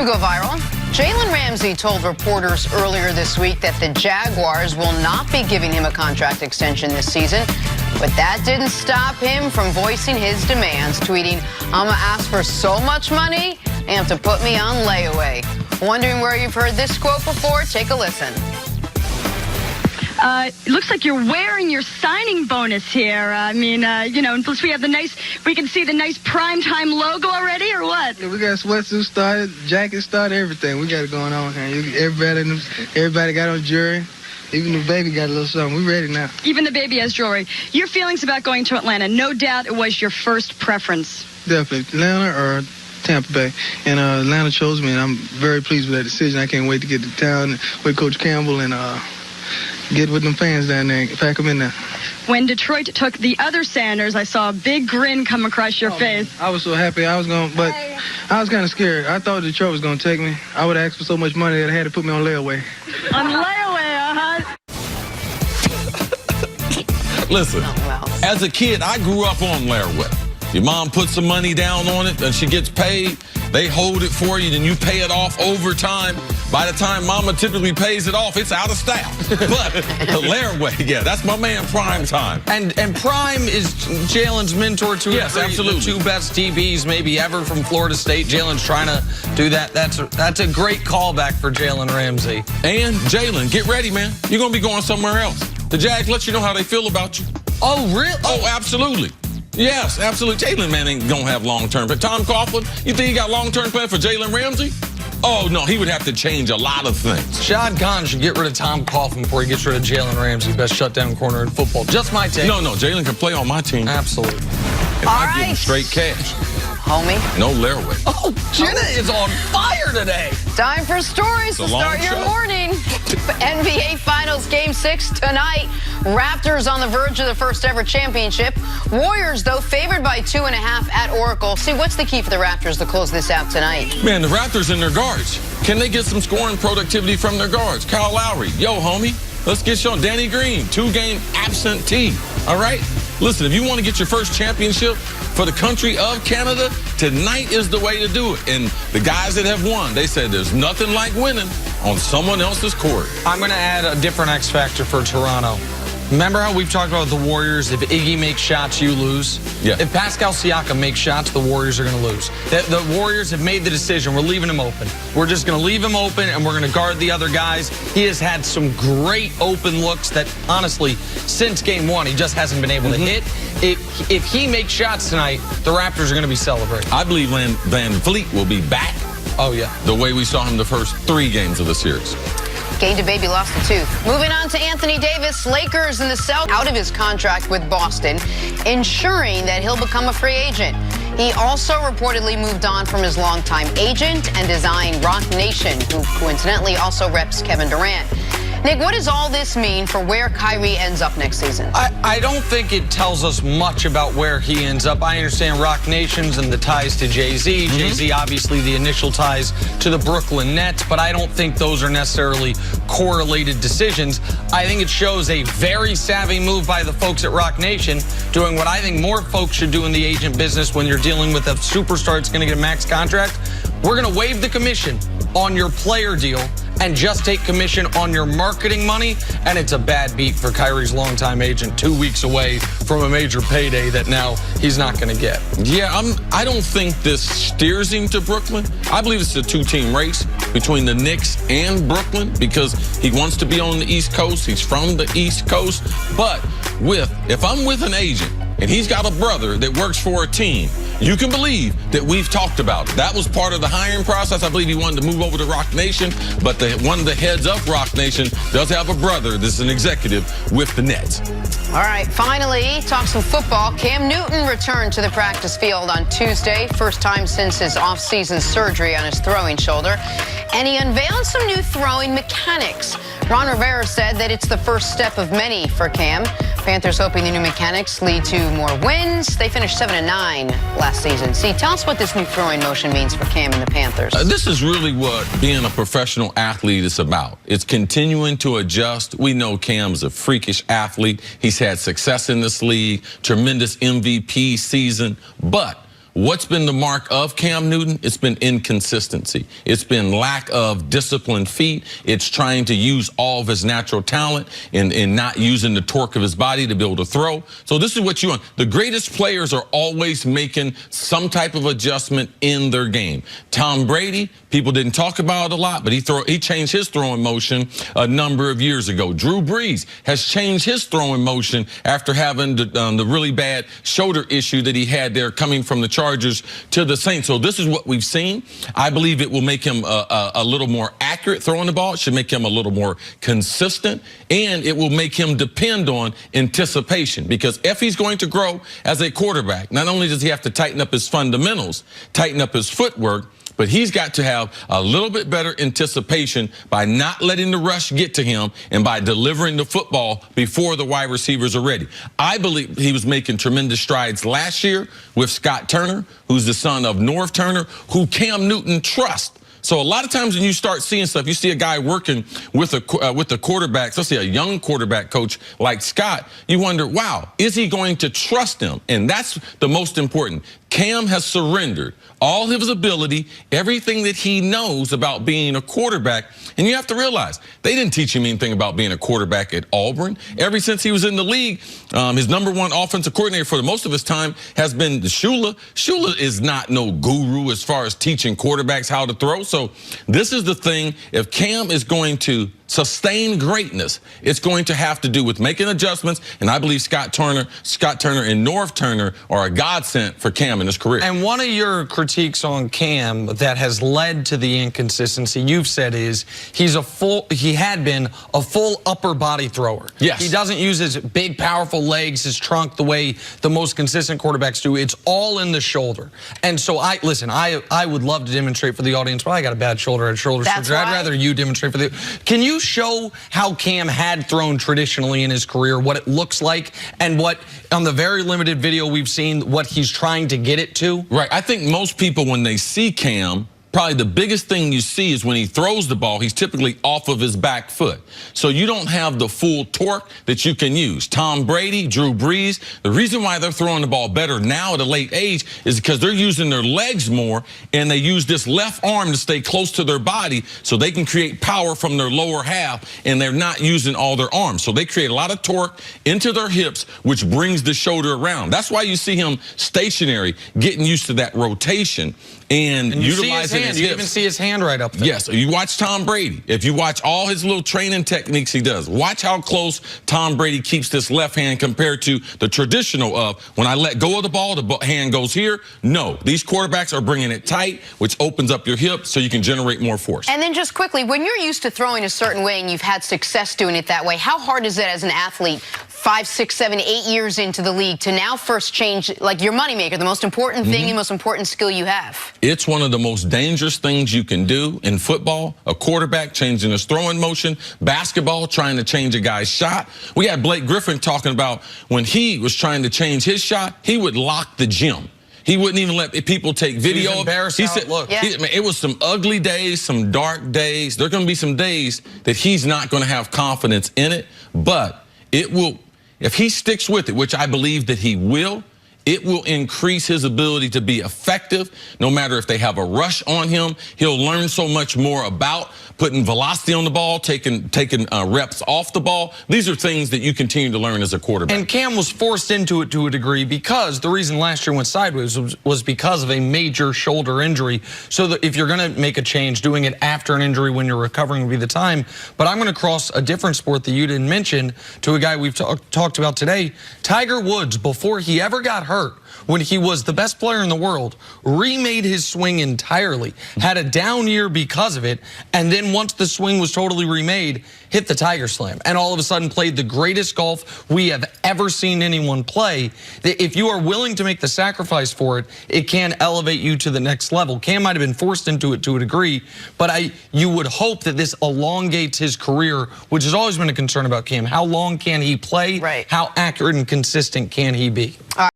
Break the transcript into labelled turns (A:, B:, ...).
A: Go viral. Jalen Ramsey told reporters earlier this week that the Jaguars will not be giving him a contract extension this season. But that didn't stop him from voicing his demands, tweeting, "I'm gonna ask for so much money, they have to put me on layaway." Wondering where you've heard this quote before? Take a listen.
B: It looks like you're wearing your signing bonus here. And plus we have we can see the nice primetime logo already, or what?
C: Yeah, we got sweatsuits started, jackets started, everything. We got it going on here. Everybody got on jewelry. Even the baby got a little something. We ready now.
B: Even the baby has jewelry. Your feelings about going to Atlanta, no doubt it was your first preference.
C: Definitely. Atlanta or Tampa Bay. And Atlanta chose me, and I'm very pleased with that decision. I can't wait to get to town with Coach Campbell and get with them fans down there and pack them in there.
B: When Detroit took the other Sanders, I saw a big grin come across your face.
C: Man, I was so happy. I was kind of scared. I thought Detroit was going to take me. I would have asked for so much money that I had to put me on layaway.
B: On layaway,
D: Listen, as a kid, I grew up on layaway. Your mom puts some money down on it, and she gets paid. They hold it for you, then you pay it off over time. By the time mama typically pays it off, it's out of style. But the layaway, yeah, that's my man Prime Time.
E: And Prime is Jalen's mentor to
D: absolutely.
E: The two best DBs maybe ever from Florida State. Jalen's trying to do that. That's a great callback for Jalen Ramsey.
D: And Jalen, get ready, man. You're going to be going somewhere else. The Jags let you know how they feel about you.
E: Oh, really?
D: Oh, absolutely. Yes, absolutely. Jalen, man, ain't going to have long-term. But Tom Coughlin, you think he got long-term plan for Jalen Ramsey? Oh, no, he would have to change a lot of things.
E: Shad Khan should get rid of Tom Coughlin before he gets rid of Jalen Ramsey, best shutdown corner in football. Just my take.
D: No, Jalen can play on my team.
E: Absolutely.
D: And I give him straight cash.
A: Homie.
D: No layaway.
E: Oh, Jenna is on fire today.
A: Time for stories to start your morning. NBA Finals Game 6 tonight. Raptors on the verge of the first ever championship. Warriors, though, favored by 2.5 at Oracle. See, what's the key for the Raptors to close this out tonight?
D: Man, the Raptors and their guards. Can they get some scoring productivity from their guards? Kyle Lowry, yo, homie, let's get you on. Danny Green, 2-game absentee. All right? Listen, if you want to get your first championship for the country of Canada, tonight is the way to do it. And the guys that have won, they said there's nothing like winning on someone else's court.
E: I'm going to add a different X factor for Toronto. Remember how we've talked about the Warriors? If Iggy makes shots, you lose.
D: Yeah.
E: If Pascal Siakam makes shots, the Warriors are going to lose. The Warriors have made the decision. We're leaving him open. We're just going to leave him open, and we're going to guard the other guys. He has had some great open looks that, honestly, since game one, he just hasn't been able to hit. If he makes shots tonight, the Raptors are going to be celebrating.
D: I believe Van Vliet will be back.
E: Oh, yeah.
D: The way we saw him the first 3 games of the series.
A: Gained a baby, lost a tooth. Moving on to Anthony Davis. Lakers in the South out of his contract with Boston, ensuring that he'll become a free agent. He also reportedly moved on from his longtime agent and design Roc Nation, who coincidentally also reps Kevin Durant. Nick, what does all this mean for where Kyrie ends up next season?
E: I don't think it tells us much about where he ends up. I understand Roc Nations and the ties to Jay-Z. Jay-Z, obviously, the initial ties to the Brooklyn Nets, but I don't think those are necessarily correlated decisions. I think it shows a very savvy move by the folks at Roc Nation, doing what I think more folks should do in the agent business when you're dealing with a superstar that's going to get a max contract. We're going to waive the commission on your player deal and just take commission on your marketing money, and it's a bad beat for Kyrie's longtime agent, 2 weeks away from a major payday that now he's not going to get.
D: Yeah, I don't think this steers him to Brooklyn. I believe it's a 2-team race between the Knicks and Brooklyn because he wants to be on the East Coast. He's from the East Coast. But if I'm with an agent and he's got a brother that works for a team, you can believe that we've talked about it. That was part of the hiring process. I believe he wanted to move over to Roc Nation, but one of the heads of Roc Nation does have a brother that's an executive with the Nets.
A: All right, finally, talk some football. Cam Newton returned to the practice field on Tuesday, first time since his off-season surgery on his throwing shoulder, and he unveiled some new throwing mechanics. Ron Rivera said that it's the first step of many for Cam. Panthers hoping the new mechanics lead to more wins. They finished 7-9 last season. See, tell us what this new throwing motion means for Cam and the Panthers.
D: This is really what being a professional athlete is about. It's continuing to adjust. We know Cam's a freakish athlete. He's had success in this league, tremendous MVP season. But What's been the mark of Cam Newton? It's been inconsistency. It's been lack of disciplined feet. It's trying to use all of his natural talent and not using the torque of his body to be able to throw. So this is what you want. The greatest players are always making some type of adjustment in their game. Tom Brady, people didn't talk about it a lot, but he changed his throwing motion a number of years ago. Drew Brees has changed his throwing motion after having the really bad shoulder issue that he had there coming from the Chargers to the Saints. So this is what we've seen. I believe it will make him a little more accurate throwing the ball. It should make him a little more consistent, and it will make him depend on anticipation, because if he's going to grow as a quarterback, not only does he have to tighten up his fundamentals, tighten up his footwork, but he's got to have a little bit better anticipation by not letting the rush get to him and by delivering the football before the wide receivers are ready. I believe he was making tremendous strides last year with Scott Turner, who's the son of Norv Turner, who Cam Newton trusts. So a lot of times when you start seeing stuff, you see a guy working with the quarterbacks, let's say a young quarterback coach like Scott, you wonder, wow, is he going to trust him? And that's the most important. Cam has surrendered all his ability, everything that he knows about being a quarterback. And you have to realize, they didn't teach him anything about being a quarterback at Auburn. Ever since he was in the league, his #1 offensive coordinator for the most of his time has been Shula. Shula is not no guru as far as teaching quarterbacks how to throw. So this is the thing. If Cam is going to sustain greatness, it's going to have to do with making adjustments, and I believe Scott Turner and Norv Turner are a godsend for Cam in his career.
E: And one of your critiques on Cam that has led to the inconsistency you've said is he had been a full upper body thrower.
D: Yes.
E: He doesn't use his big, powerful legs, his trunk, the way the most consistent quarterbacks do. It's all in the shoulder. And so I would love to demonstrate for the audience, but I got a bad shoulder and shoulder surgery. I'd rather you demonstrate for the. Can you show how Cam had thrown traditionally in his career, what it looks like, and what, on the very limited video we've seen, what he's trying to get it to?
D: Right. I think most people, when they see Cam, probably the biggest thing you see is when he throws the ball, he's typically off of his back foot. So you don't have the full torque that you can use. Tom Brady, Drew Brees, the reason why they're throwing the ball better now at a late age is because they're using their legs more, and they use this left arm to stay close to their body so they can create power from their lower half, and they're not using all their arms. So they create a lot of torque into their hips, which brings the shoulder around. That's why you see him stationary, getting used to that rotation and utilizing his hips.
E: You even see his hand right up there.
D: Yes, you watch Tom Brady. If you watch all his little training techniques he does, watch how close Tom Brady keeps this left hand compared to the traditional of, when I let go of the ball, the hand goes here. No, these quarterbacks are bringing it tight, which opens up your hip so you can generate more force.
A: And then just quickly, when you're used to throwing a certain way and you've had success doing it that way, how hard is it as an athlete 5, 6, 7, 8 years into the league to now first change, like your moneymaker, the most important thing and most important skill you have?
D: It's one of the most dangerous things you can do in football. A quarterback changing his throwing motion, basketball trying to change a guy's shot. We had Blake Griffin talking about when he was trying to change his shot, he would lock the gym. He wouldn't even let people take video.
E: He said,
D: look, it was some ugly days, some dark days. There are going to be some days that he's not going to have confidence in it, but it will, if he sticks with it, which I believe that he will, it will increase his ability to be effective. No matter if they have a rush on him, he'll learn so much more about putting velocity on the ball, taking reps off the ball. These are things that you continue to learn as a quarterback.
E: And Cam was forced into it to a degree because the reason last year went sideways was because of a major shoulder injury. So that if you're going to make a change, doing it after an injury when you're recovering would be the time. But I'm going to cross a different sport that you didn't mention to a guy we've talked about today. Tiger Woods, before he ever got hurt, when he was the best player in the world, remade his swing entirely, had a down year because of it, and then once the swing was totally remade, hit the Tiger Slam, and all of a sudden played the greatest golf we have ever seen anyone play. If you are willing to make the sacrifice for it, it can elevate you to the next level. Cam might have been forced into it to a degree, but you would hope that this elongates his career, which has always been a concern about Cam. How long can he play?
A: Right.
E: How accurate and consistent can he be?